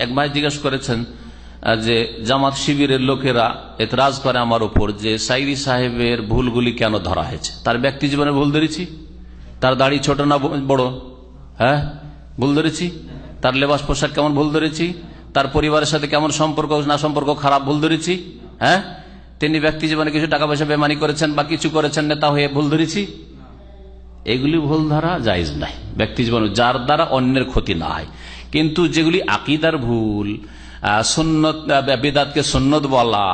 এক ভাই জিজ্ঞেস করেছেন যে জামাত শিবিরের লোকেরা এতরাজ করে আমার উপর যে সাইদি সাহেবের ভুলগুলি কেন ধরা হয়েছে। তার ব্যক্তি জীবনে ভুল ধরেছি? তার দাড়ি ছোট না বড়? হ্যাঁ, ভুল ধরেছি। তার লেবাস পোশাক কেমন ভুল ধরেছি? তার পরিবারের সাথে কেমন সম্পর্ক না সম্পর্ক খারাপ ভুল ধরেছি? হ্যাঁ, তিনি ব্যক্তি জীবনে কিছু টাকা পয়সা বেমানি করেছেন বা কিছু করেছেন নেতা হয়ে ভুল ধরেছি? এগুলি ভুল ধরা জায়েজ নাই ব্যক্তি জীবনে, যার দ্বারা অন্যের ক্ষতি না হয়। কিন্তু যেগুলি আকীদার ভুল, সুন্নত বিদআতকে সুন্নত বলা,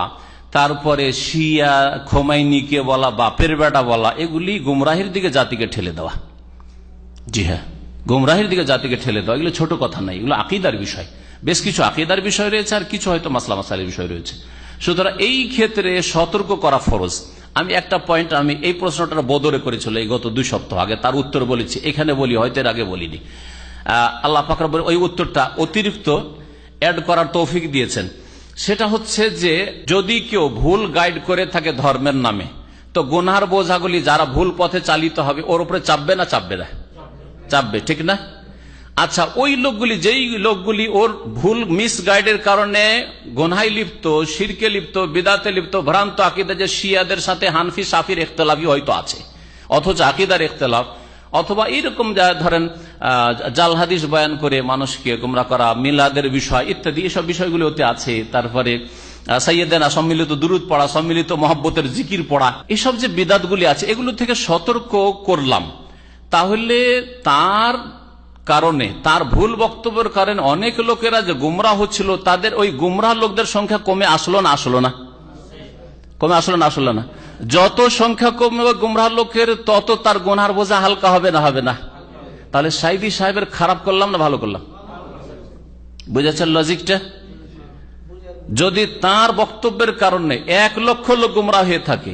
তারপরে শিয়া খোমাইনিকে বলা, বাপের বেটা বলা, এগুলি গুমরাহির দিকে জাতিকে ঠেলে দেওয়া। জি হ্যাঁ, গুমরাহির দিকে জাতিকে ঠেলে দেওয়া, এগুলো ছোট কথা নাই, এগুলো আকীদার বিষয়। বেশ কিছু আকীদার বিষয় রয়েছে আর কিছু হয়তো মাসলা মাসাইলের বিষয় রয়েছে। সুতরাং এই ক্ষেত্রে সতর্ক করা ফরজ। আমি একটা পয়েন্ট, আমি এই প্রশ্নটা বদরে করেছিল এই গত 2 সপ্তাহ আগে, তার উত্তর বলেছি, এখানে বলি, হয়তো এর আগে বলিনি। আল্লাহ পাক রব্বুল ওই উত্তরটা অতিরিক্ত অ্যাড করার তৌফিক দিয়েছেন। সেটা হচ্ছে যে যদি কেউ ভুল গাইড করে থাকে ধর্মের নামে, তো গুনার বোঝাগুলি যারা ভুল পথে চালিত হবে ওর উপরে চাপবে না? চাপবে না? চাপবে, ঠিক না? আচ্ছা, ওই লোকগুলি, যেই লোকগুলি ওর ভুল মিস গাইডের কারণে গুনাহে লিপ্ত, শিরকে লিপ্ত, বিদআতে লিপ্ত, ভ্রান্ত আকীদা, যে শিয়াদের সাথে হানফি শাফির ইখতিলাফি হয়তো আছে, অথচ আকীদার ইখতিলাফ, অথবা এইরকম যা ধরেন জাল হাদিস বয়ান করে মানুষকে গোমরাহ করা, মিলাদের বিষয় ইত্যাদি, এসব বিষয়গুলি হতে আছে। তারপরে সাইয়েদেনা সম্মিলিত দুরুদ পড়া, সম্মিলিত মহব্বতের জিকির পড়া, এসব যে বিদআতগুলি আছে, এগুলো থেকে সতর্ক করলাম। তাহলে তার কারণে, তার ভুল বক্তব্যের কারণে অনেক লোকেরা যে গুমরাহ হচ্ছিল, তাদের ওই গুমরাহ লোকদের সংখ্যা কমে আসলো না? আসলো না? কমে আসলো না? আসলো না? যত সংখ্যা কমবে গুমরাহ লোকের, তত তার গুনার বোঝা হালকা হবে না? হবে না? তাহলে সাইদি সাহেবের খারাপ করলাম না ভালো করলাম? বুঝেছেন লজিকটা? যদি তার বক্তব্যের কারণে 1 লক্ষ লোক গুমরাহ হয়ে থাকে,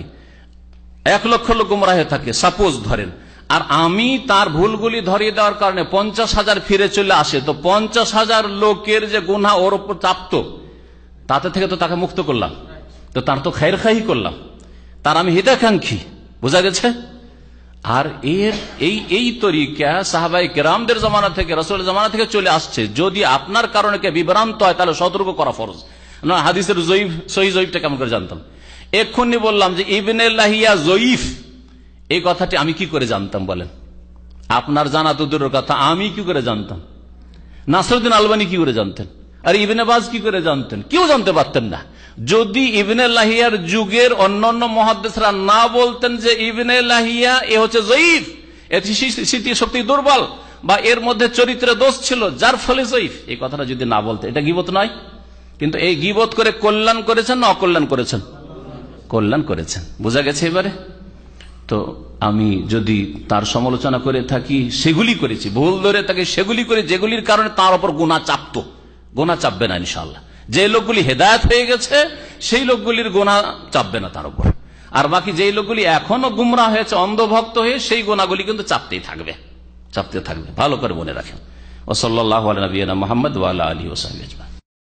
1 লক্ষ লোক গুমরাহ হয়ে থাকে সাপোজ ধরেন, আর আমি তার ভুলগুলি ধরিয়ে দেওয়ার কারণে 50,000 ফিরে চলে আসে, তো 50,000 লোকের যে গুনাহ ওর উপর চাপত, তাতে থেকে তো তাকে মুক্ত করলাম, তো তার তো খায়রখাহি করলাম, তার আমি হিতাকাঙ্ক্ষী। বোঝা গেছে? আর এর এই তরিকা সাহাবায়ে কেরামদের জামানা থেকে, রাসূলের জামানা থেকে চলে আসছে। যদি আপনার কারণে কে বিভ্রান্ত হয়, তাহলে সতর্ক করা ফরজ। না, হাদিসের জয়ীফ সহিহ জয়ীফটা কেমন করে জানতাম? এক্ষুনি বললাম যে ইবনে লাহিয়া জয়ীফ, এই কথাটি আমি কি করে জানতাম বলেন? আপনার জানা তো দূরের কথা, আমি কি করে জানতাম? নাসরুদ্দিন আলবানী কি করে জানতেন? আর ইবনে বাজ কি করে জানতেন? কেউ জানতে পারতেন না। যদি ইবনে লাহিয়ার যুগের অন্যান্য মুহাদ্দিসরা না বলতেন যে ইবনে লাহিয়া এ হচ্ছে জয়ীফ, এর স্মৃতি শক্তি দুর্বল, বা এর মধ্যে চরিত্রে দোষ ছিল যার ফলে জয়ীফ, এই কথাটা যদি না বলতে, এটা গীবত নয়? কিন্তু এই গীবত করে কল্যাণ করেছেন না অকল্যাণ করেছেন? কল্যাণ করেছেন। বোঝা গেছে এবারে? তো আমি যদি তার সমালোচনা করে থাকি, সেগুলি করেছি, ভুল ধরে থাকি সেগুলি করে, যেগুলির কারণে তার উপর গুনাহ চাপতো, গুনাহ চাপবে না ইনশাআল্লাহ। যে লোকগুলি হেদায়েত হয়ে গেছে, সেই লোকগুলির গুনাহ চাপবে না তার উপর। আর বাকি যেই লোকগুলি এখনো গুমরাহ হয়েছে, অন্ধভক্ত হয়ে, সেই গুনাহগুলি কিন্তু চাপতেই থাকবে, চাপতে থাকবে। ভালো করে মনে রাখেন। ওয়া সাল্লাল্লাহু আলা নবিয়িনা মুহাম্মদ ওয়া আলা আলিহি ওয়া সাহবিহি আজমাইন।